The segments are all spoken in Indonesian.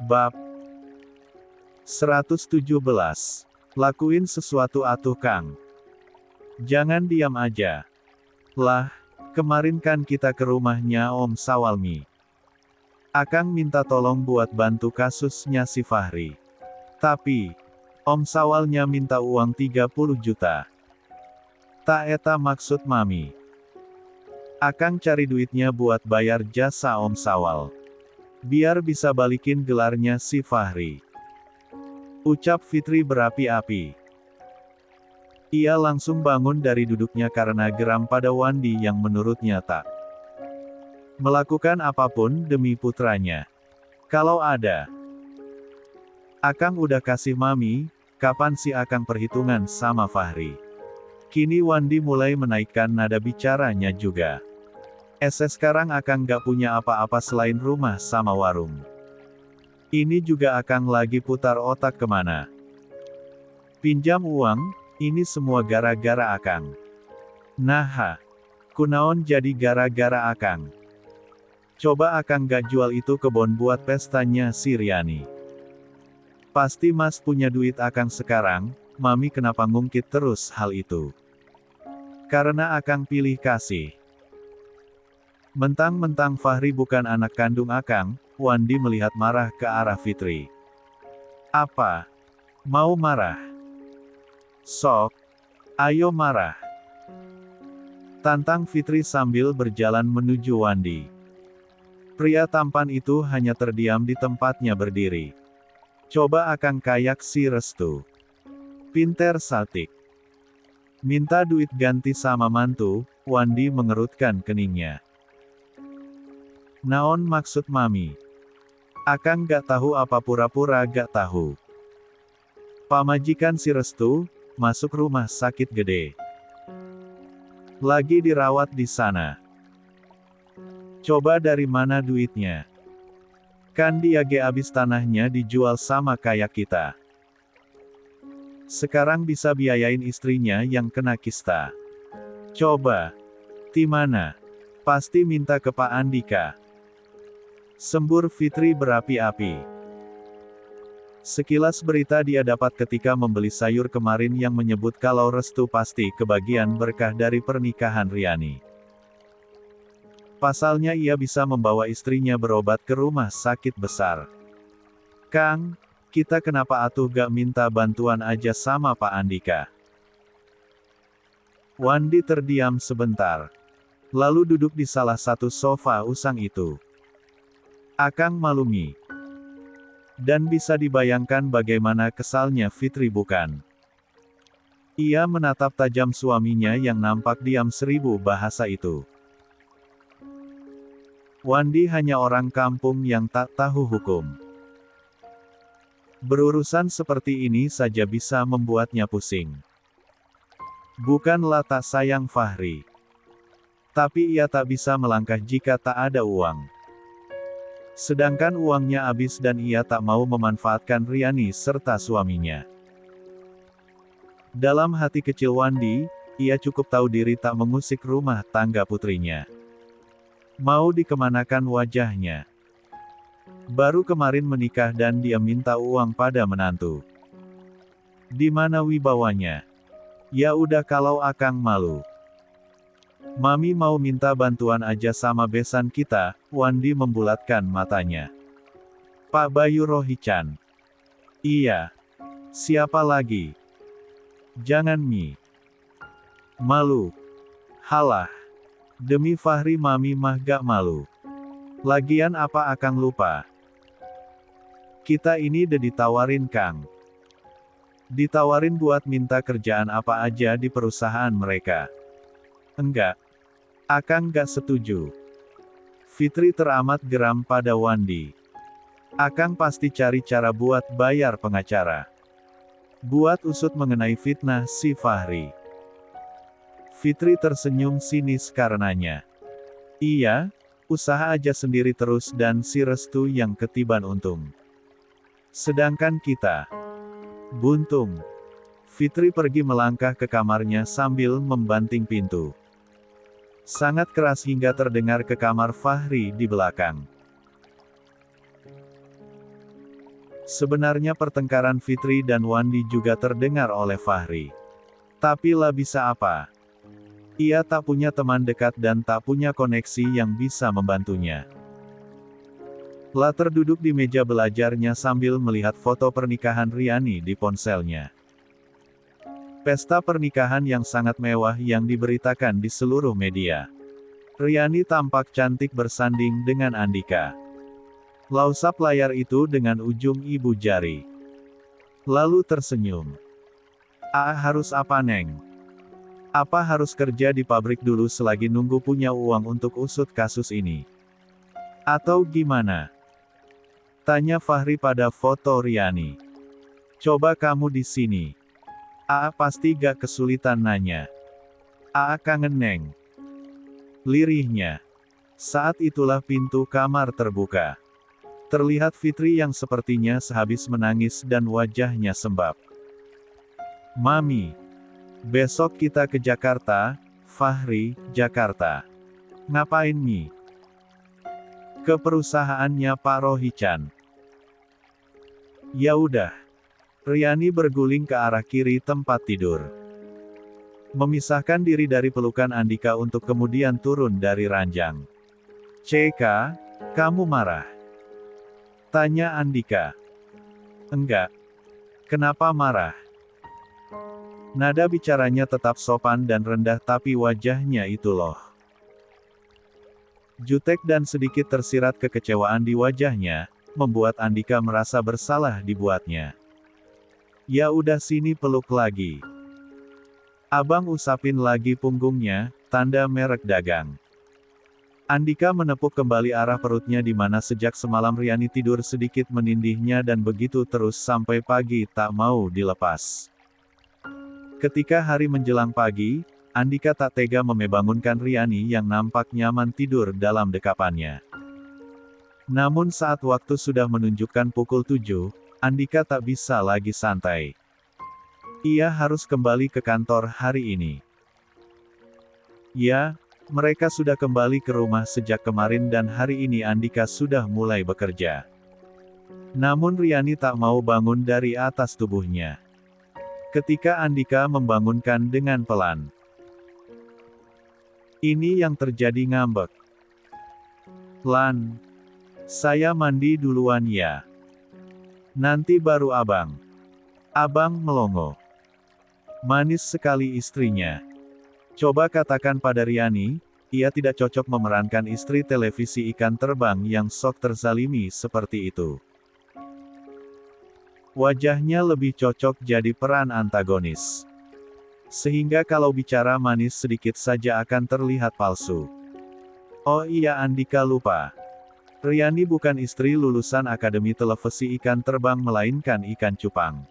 Bab 117. Lakuin sesuatu atuh Kang. Jangan diam aja. Lah, kemarin kan kita ke rumahnya Om Sawalmi. Akang minta tolong buat bantu kasusnya si Fahri. Tapi, Om Sawalnya minta uang 30 juta. Tak eta maksud Mami. Akang cari duitnya buat bayar jasa Om Sawal. Biar bisa balikin gelarnya si Fahri. Ucap Fitri berapi-api. Ia langsung bangun dari duduknya karena geram pada Wandi yang menurutnya tak melakukan apapun demi putranya. Kalau ada. Akang udah kasih Mami, kapan sih Akang perhitungan sama Fahri? Kini Wandi mulai menaikkan nada bicaranya juga. Sekarang Akang gak punya apa-apa selain rumah sama warung. Ini juga Akang lagi putar otak kemana. Pinjam uang, ini semua gara-gara Akang. Nah, kunaon jadi gara-gara Akang. Coba Akang gak jual itu kebon buat pestanya si Riani. Pasti Mas punya duit Akang sekarang, Mami kenapa ngungkit terus hal itu? Karena Akang pilih kasih. Mentang-mentang Fahri bukan anak kandung Akang, Wandi melihat marah ke arah Fitri. Apa? Mau marah? Sok. Ayo marah. Tantang Fitri sambil berjalan menuju Wandi. Pria tampan itu hanya terdiam di tempatnya berdiri. Coba Akang kayak si Restu. Pinter saltik. Minta duit ganti sama mantu, Wandi mengerutkan keningnya. Naon maksud Mami? Akang gak tahu apa pura-pura gak tahu. Pamajikan si Restu, masuk rumah sakit gede. Lagi dirawat di sana. Coba dari mana duitnya? Kan dia ge abis tanahnya dijual sama kayak kita. Sekarang bisa biayain istrinya yang kena kista. Coba. Timana? Pasti minta ke Pak Andika. Sembur Fitri berapi-api. Sekilas berita dia dapat ketika membeli sayur kemarin yang menyebut kalau Restu pasti kebagian berkah dari pernikahan Riani. Pasalnya ia bisa membawa istrinya berobat ke rumah sakit besar. Kang, kita kenapa atuh gak minta bantuan aja sama Pak Andika? Wandi terdiam sebentar. Lalu duduk di salah satu sofa usang itu. Akang malumi. Dan bisa dibayangkan bagaimana kesalnya Fitri bukan. Ia menatap tajam suaminya yang nampak diam seribu bahasa itu. Wandi hanya orang kampung yang tak tahu hukum. Berurusan seperti ini saja bisa membuatnya pusing. Bukanlah tak sayang Fahri. Tapi ia tak bisa melangkah jika tak ada uang. Sedangkan uangnya habis dan ia tak mau memanfaatkan Riani serta suaminya. Dalam hati kecil Wandi, ia cukup tahu diri tak mengusik rumah tangga putrinya. Mau dikemanakan wajahnya. Baru kemarin menikah dan dia minta uang pada menantu. Di mana wibawanya? Ya udah kalau Akang malu. Mami mau minta bantuan aja sama besan kita, Wandi membulatkan matanya. Pak Bayu Rohichan. Iya. Siapa lagi? Jangan Mi. Malu. Halah. Demi Fahri Mami mah gak malu. Lagian apa Akang lupa? Kita ini udah ditawarin Kang. Ditawarin buat minta kerjaan apa aja di perusahaan mereka. Enggak. Akang gak setuju. Fitri teramat geram pada Wandi. Akang pasti cari cara buat bayar pengacara. Buat usut mengenai fitnah si Fahri. Fitri tersenyum sinis karenanya. Iya, usaha aja sendiri terus dan si Restu yang ketiban untung. Sedangkan kita buntung. Fitri pergi melangkah ke kamarnya sambil membanting pintu. Sangat keras hingga terdengar ke kamar Fahri di belakang. Sebenarnya pertengkaran Fitri dan Wandi juga terdengar oleh Fahri. Tapi lah bisa apa? Ia tak punya teman dekat dan tak punya koneksi yang bisa membantunya. La terduduk di meja belajarnya sambil melihat foto pernikahan Riani di ponselnya. Pesta pernikahan yang sangat mewah yang diberitakan di seluruh media. Riani tampak cantik bersanding dengan Andika. La usap layar itu dengan ujung ibu jari. Lalu tersenyum. Harus apa Neng? Apa harus kerja di pabrik dulu selagi nunggu punya uang untuk usut kasus ini? Atau gimana? Tanya Fahri pada foto Riani. Coba kamu di sini. Pasti gak kesulitan nanya. Kangen Neng. Lirihnya. Saat itulah pintu kamar terbuka. Terlihat Fitri yang sepertinya sehabis menangis dan wajahnya sembab. Mami. Besok kita ke Jakarta, Fahri, Jakarta. Ngapain Mi? Ke perusahaannya Pak Rohichan. Ya udah. Riani berguling ke arah kiri tempat tidur. Memisahkan diri dari pelukan Andika untuk kemudian turun dari ranjang. CK, kamu marah? Tanya Andika. Enggak. Kenapa marah? Nada bicaranya tetap sopan dan rendah tapi wajahnya itu loh. Jutek dan sedikit tersirat kekecewaan di wajahnya, membuat Andika merasa bersalah dibuatnya. Ya udah sini peluk lagi. Abang usapin lagi punggungnya, tanda merek dagang. Andika menepuk kembali arah perutnya di mana sejak semalam Riani tidur sedikit menindihnya dan begitu terus sampai pagi tak mau dilepas. Ketika hari menjelang pagi, Andika tak tega membangunkan Riani yang nampak nyaman tidur dalam dekapannya. Namun saat waktu sudah menunjukkan pukul 7, Andika tak bisa lagi santai. Ia harus kembali ke kantor hari ini. Ya, mereka sudah kembali ke rumah sejak kemarin dan hari ini Andika sudah mulai bekerja. Namun Riani tak mau bangun dari atas tubuhnya. Ketika Andika membangunkan dengan pelan. Ini yang terjadi ngambek. Lan. Saya mandi duluan ya. Nanti baru abang. Abang melongo. Manis sekali istrinya. Coba katakan pada Riani, ia tidak cocok memerankan istri televisi ikan terbang yang sok terzalimi seperti itu. Wajahnya lebih cocok jadi peran antagonis. Sehingga kalau bicara manis sedikit saja akan terlihat palsu. Oh iya Andika lupa. Riani bukan istri lulusan Akademi Televisi Ikan Terbang melainkan ikan cupang.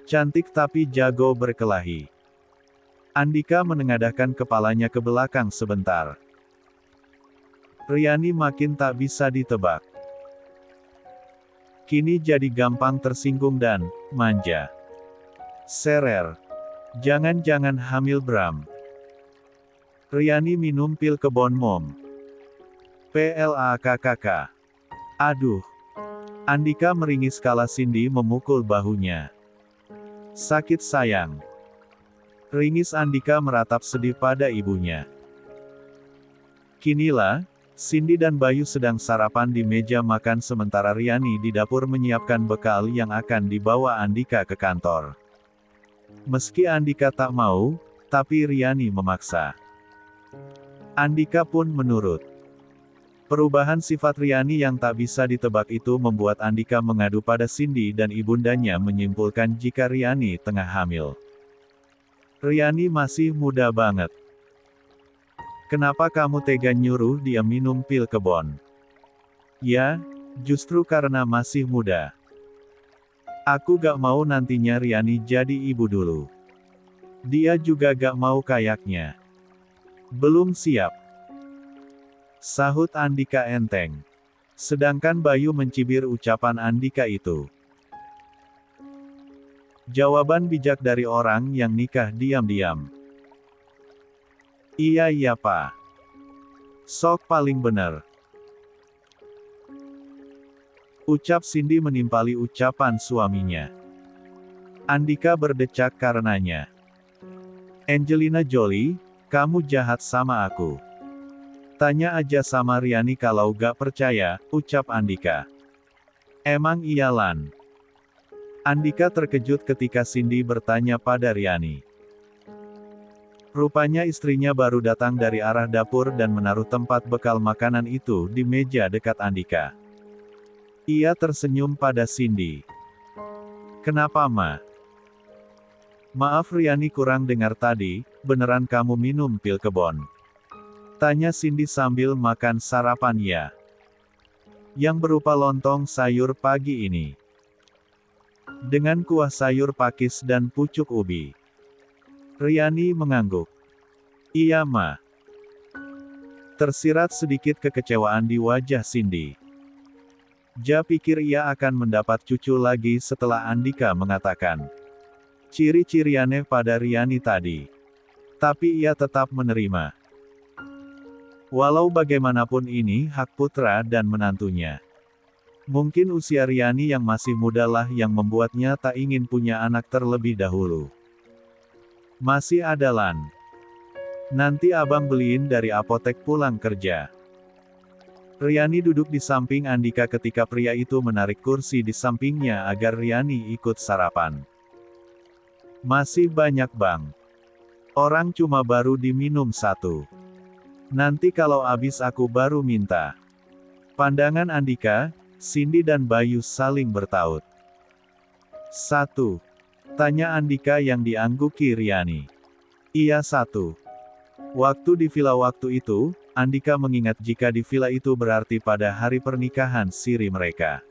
Cantik tapi jago berkelahi. Andika menengadahkan kepalanya ke belakang sebentar. Riani makin tak bisa ditebak. Kini jadi gampang tersinggung dan manja. Serer. Jangan-jangan hamil Bram. Riani minum pil kebon mom. PLAKKK. Aduh. Andika meringis kala Cindy memukul bahunya. Sakit sayang. Ringis Andika meratap sedih pada ibunya. Kinilah, Cindy dan Bayu sedang sarapan di meja makan sementara Riani di dapur menyiapkan bekal yang akan dibawa Andika ke kantor. Meski Andika tak mau, tapi Riani memaksa. Andika pun menurut. Perubahan sifat Riani yang tak bisa ditebak itu membuat Andika mengadu pada Cindy dan ibundanya menyimpulkan jika Riani tengah hamil. Riani masih muda banget. Kenapa kamu tega nyuruh dia minum pil kebon? Ya, justru karena masih muda. Aku gak mau nantinya Riani jadi ibu dulu. Dia juga gak mau kayaknya. Belum siap. Sahut Andika enteng. Sedangkan Bayu mencibir ucapan Andika itu. Jawaban bijak dari orang yang nikah diam-diam. Iya Pak. Sok paling bener. Ucap Cindy menimpali ucapan suaminya. Andika berdecak karenanya. Angelina Jolie, kamu jahat sama aku. Tanya aja sama Riani kalau gak percaya, ucap Andika. Emang iya Lan? Andika terkejut ketika Cindy bertanya pada Riani. Rupanya istrinya baru datang dari arah dapur dan menaruh tempat bekal makanan itu di meja dekat Andika. Ia tersenyum pada Cindy. Kenapa Ma? Maaf Riani kurang dengar tadi, beneran kamu minum pil kebon? Tanya Cindy sambil makan sarapan ya. Yang berupa lontong sayur pagi ini. Dengan kuah sayur pakis dan pucuk ubi. Riani mengangguk. Iya Ma. Tersirat sedikit kekecewaan di wajah Cindy. Ja pikir ia akan mendapat cucu lagi setelah Andika mengatakan ciri-ciriannya pada Riani tadi. Tapi ia tetap menerima. Walau bagaimanapun ini hak putra dan menantunya. Mungkin usia Riani yang masih muda lah yang membuatnya tak ingin punya anak terlebih dahulu. Masih ada Lan. Nanti abang beliin dari apotek pulang kerja. Riani duduk di samping Andika ketika pria itu menarik kursi di sampingnya agar Riani ikut sarapan. Masih banyak bang. Orang cuma baru diminum satu. Nanti kalau habis aku baru minta. Pandangan Andika, Cindy dan Bayu saling bertaut. 1. Tanya Andika yang diangguki Riani. Iya 1. Waktu di villa waktu itu, Andika mengingat jika di villa itu berarti pada hari pernikahan siri mereka.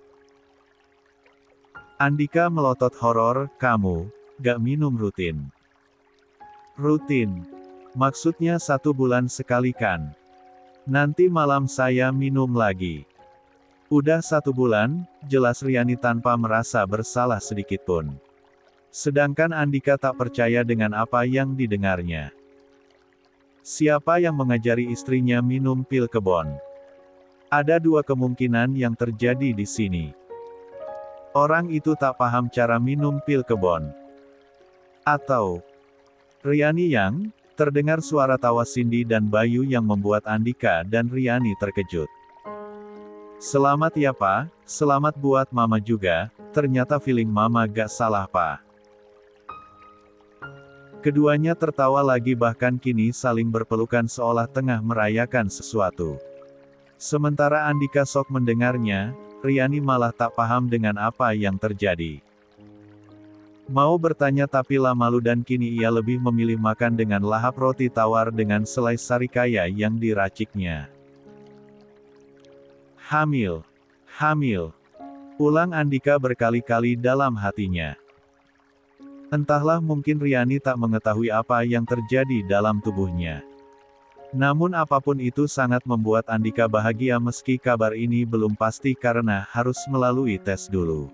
Andika melotot horor, kamu, gak minum rutin. Rutin. Maksudnya 1 bulan sekali kan? Nanti malam saya minum lagi. Udah 1 bulan, jelas Riani tanpa merasa bersalah sedikitpun. Sedangkan Andika tak percaya dengan apa yang didengarnya. Siapa yang mengajari istrinya minum pil kebon? Ada 2 kemungkinan yang terjadi di sini. Orang itu tak paham cara minum pil kebon. Atau Riani yang terdengar suara tawa Cindy dan Bayu yang membuat Andika dan Riani terkejut. Selamat ya Pa, selamat buat Mama juga, ternyata feeling Mama gak salah Pa. Keduanya tertawa lagi bahkan kini saling berpelukan seolah tengah merayakan sesuatu. Sementara Andika sok mendengarnya, Riani malah tak paham dengan apa yang terjadi. Mau bertanya tapi lah malu dan kini ia lebih memilih makan dengan lahap roti tawar dengan selai sarikaya yang diraciknya. Hamil. Hamil. Ulang Andika berkali-kali dalam hatinya. Entahlah mungkin Riani tak mengetahui apa yang terjadi dalam tubuhnya. Namun apapun itu sangat membuat Andika bahagia meski kabar ini belum pasti karena harus melalui tes dulu.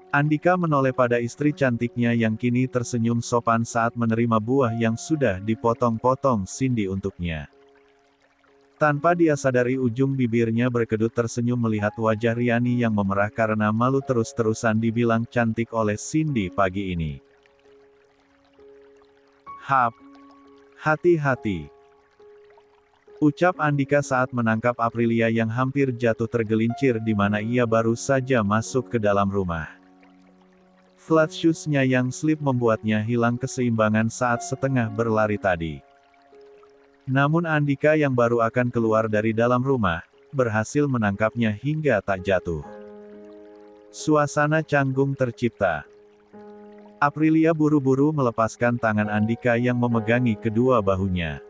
Andika menoleh pada istri cantiknya yang kini tersenyum sopan saat menerima buah yang sudah dipotong-potong Cindy untuknya. Tanpa dia sadari ujung bibirnya berkedut tersenyum melihat wajah Riani yang memerah karena malu terus-terusan dibilang cantik oleh Cindy pagi ini. Hap. Hati-hati. Ucap Andika saat menangkap Aprilia yang hampir jatuh tergelincir di mana ia baru saja masuk ke dalam rumah. Flat shoes-nya yang slip membuatnya hilang keseimbangan saat setengah berlari tadi. Namun Andika yang baru akan keluar dari dalam rumah, berhasil menangkapnya hingga tak jatuh. Suasana canggung tercipta. Aprilia buru-buru melepaskan tangan Andika yang memegangi kedua bahunya.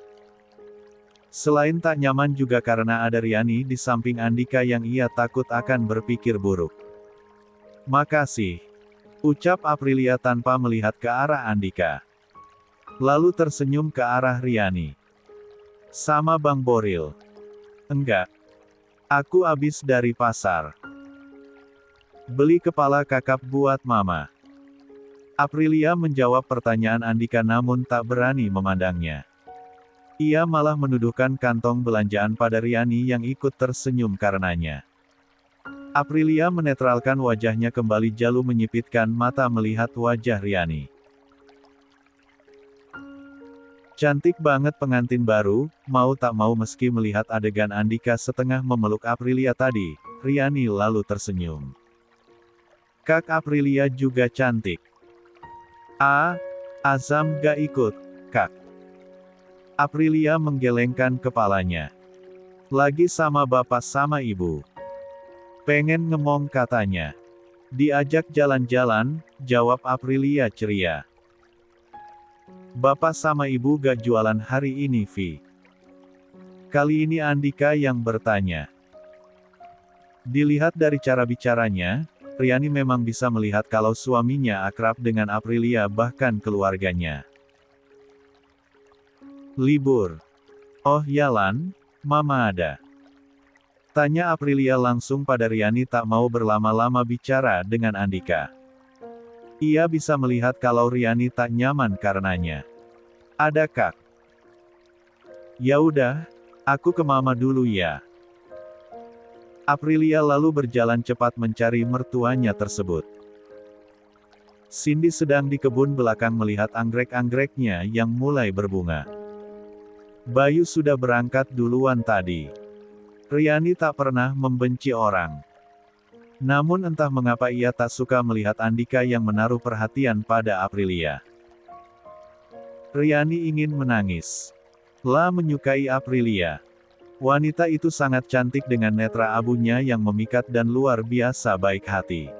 Selain tak nyaman juga karena ada Riani di samping Andika yang ia takut akan berpikir buruk. Makasih. Ucap Aprilia tanpa melihat ke arah Andika. Lalu tersenyum ke arah Riani. Sama Bang Boril. Enggak. Aku abis dari pasar. Beli kepala kakap buat Mama. Aprilia menjawab pertanyaan Andika namun tak berani memandangnya. Ia malah menuduhkan kantong belanjaan pada Riani yang ikut tersenyum karenanya. Aprilia menetralkan wajahnya kembali Jalu menyipitkan mata melihat wajah Riani. Cantik banget pengantin baru, mau tak mau meski melihat adegan Andika setengah memeluk Aprilia tadi, Riani lalu tersenyum. Kak Aprilia juga cantik. Azam gak ikut, Kak. Aprilia menggelengkan kepalanya. Lagi sama bapak sama ibu. Pengen ngemong katanya. Diajak jalan-jalan, jawab Aprilia ceria. Bapak sama ibu gak jualan hari ini, Vi. Kali ini Andika yang bertanya. Dilihat dari cara bicaranya, Riani memang bisa melihat kalau suaminya akrab dengan Aprilia bahkan keluarganya. Libur. Oh ya Lan, Mama ada. Tanya Aprilia langsung pada Riani tak mau berlama-lama bicara dengan Andika. Ia bisa melihat kalau Riani tak nyaman karenanya. Ada Kak. Ya udah, aku ke Mama dulu ya. Aprilia lalu berjalan cepat mencari mertuanya tersebut. Cindy sedang di kebun belakang melihat anggrek-anggreknya yang mulai berbunga. Bayu sudah berangkat duluan tadi. Riani tak pernah membenci orang. Namun entah mengapa ia tak suka melihat Andika yang menaruh perhatian pada Aprilia. Riani ingin menangis. La menyukai Aprilia. Wanita itu sangat cantik dengan netra abunya yang memikat dan luar biasa baik hati.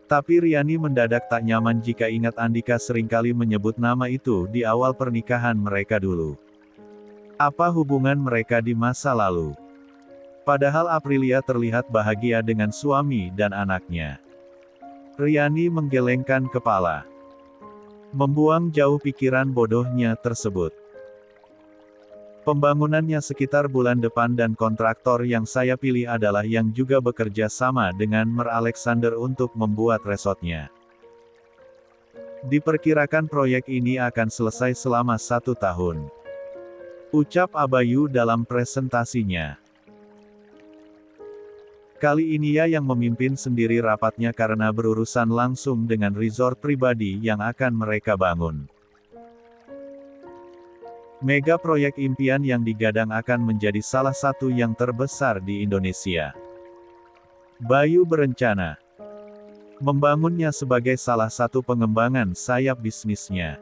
Tapi Riani mendadak tak nyaman jika ingat Andika seringkali menyebut nama itu di awal pernikahan mereka dulu. Apa hubungan mereka di masa lalu? Padahal Aprilia terlihat bahagia dengan suami dan anaknya. Riani menggelengkan kepala. Membuang jauh pikiran bodohnya tersebut. Pembangunannya sekitar bulan depan dan kontraktor yang saya pilih adalah yang juga bekerja sama dengan Mer Alexander untuk membuat resortnya. Diperkirakan proyek ini akan selesai selama 1 tahun. Ucap Abayu dalam presentasinya. Kali ini ia yang memimpin sendiri rapatnya karena berurusan langsung dengan resort pribadi yang akan mereka bangun. Mega proyek impian yang digadang akan menjadi salah satu yang terbesar di Indonesia. Bayu berencana membangunnya sebagai salah satu pengembangan sayap bisnisnya.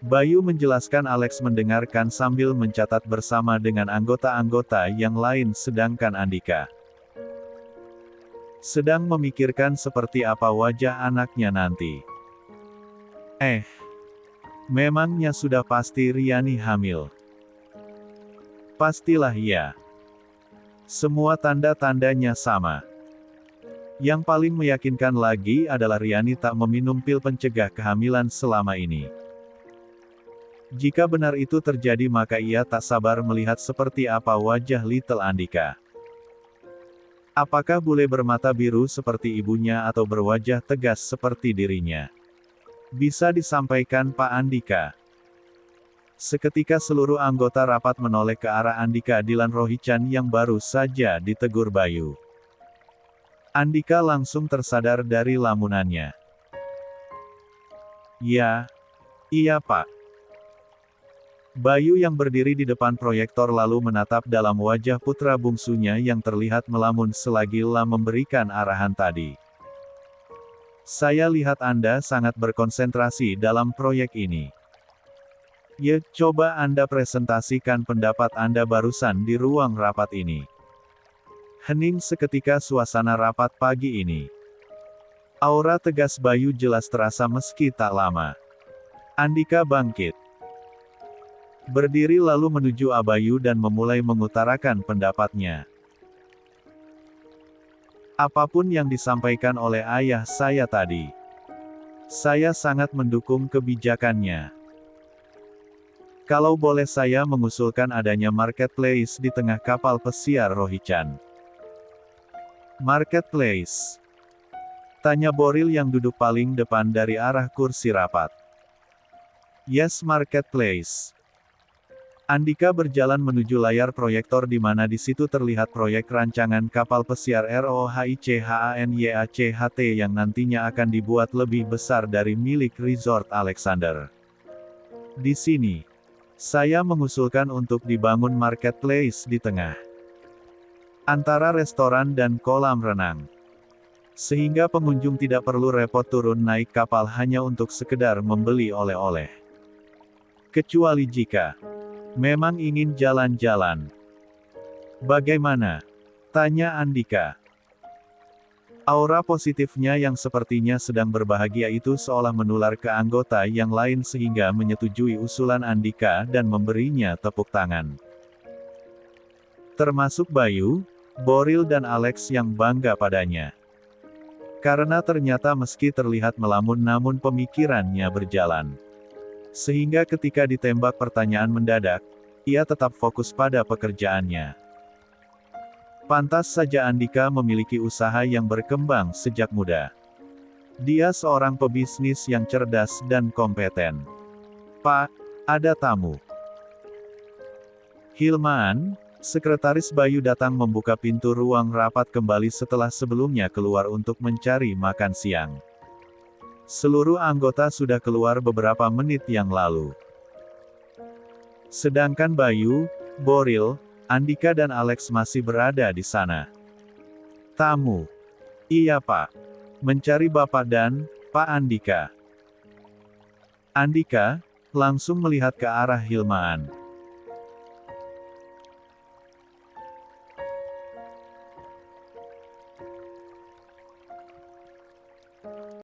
Bayu menjelaskan. Alex mendengarkan sambil mencatat bersama dengan anggota-anggota yang lain sedangkan Andika sedang memikirkan seperti apa wajah anaknya nanti. Memangnya sudah pasti Riani hamil? Pastilah ya. Semua tanda-tandanya sama. Yang paling meyakinkan lagi adalah Riani tak meminum pil pencegah kehamilan selama ini. Jika benar itu terjadi maka ia tak sabar melihat seperti apa wajah Little Andika. Apakah bule bermata biru seperti ibunya atau berwajah tegas seperti dirinya? Bisa disampaikan Pak Andika. Seketika seluruh anggota rapat menoleh ke arah Andika Dilan Rohichan yang baru saja ditegur Bayu. Andika langsung tersadar dari lamunannya. Ya, iya Pak. Bayu yang berdiri di depan proyektor lalu menatap dalam wajah putra bungsunya yang terlihat melamun selagi La memberikan arahan tadi. Saya lihat Anda sangat berkonsentrasi dalam proyek ini. Ya, coba Anda presentasikan pendapat Anda barusan di ruang rapat ini. Hening seketika suasana rapat pagi ini. Aura tegas Bayu jelas terasa meski tak lama. Andika bangkit. Berdiri lalu menuju Abayu dan memulai mengutarakan pendapatnya. Apapun yang disampaikan oleh ayah saya tadi, saya sangat mendukung kebijakannya. Kalau boleh saya mengusulkan adanya marketplace di tengah kapal pesiar Rohichan. Marketplace? Tanya Boril yang duduk paling depan dari arah kursi rapat. Yes, marketplace. Andika berjalan menuju layar proyektor di mana di situ terlihat proyek rancangan kapal pesiar ROHICHANYACHT yang nantinya akan dibuat lebih besar dari milik Resort Alexander. Di sini, saya mengusulkan untuk dibangun marketplace di tengah antara restoran dan kolam renang. Sehingga pengunjung tidak perlu repot turun naik kapal hanya untuk sekedar membeli oleh-oleh. Kecuali jika memang ingin jalan-jalan. Bagaimana? Tanya Andika. Aura positifnya yang sepertinya sedang berbahagia itu seolah menular ke anggota yang lain sehingga menyetujui usulan Andika dan memberinya tepuk tangan. Termasuk Bayu, Boril dan Alex yang bangga padanya. Karena ternyata meski terlihat melamun namun pemikirannya berjalan. Sehingga ketika ditembak pertanyaan mendadak, ia tetap fokus pada pekerjaannya. Pantas saja Andika memiliki usaha yang berkembang sejak muda. Dia seorang pebisnis yang cerdas dan kompeten. Pak, ada tamu. Hilman, sekretaris Bayu datang membuka pintu ruang rapat kembali setelah sebelumnya keluar untuk mencari makan siang. Seluruh anggota sudah keluar beberapa menit yang lalu. Sedangkan Bayu, Boril, Andika dan Alex masih berada di sana. Tamu. Iya Pak. Mencari Bapak dan Pak Andika. Andika langsung melihat ke arah Hilman.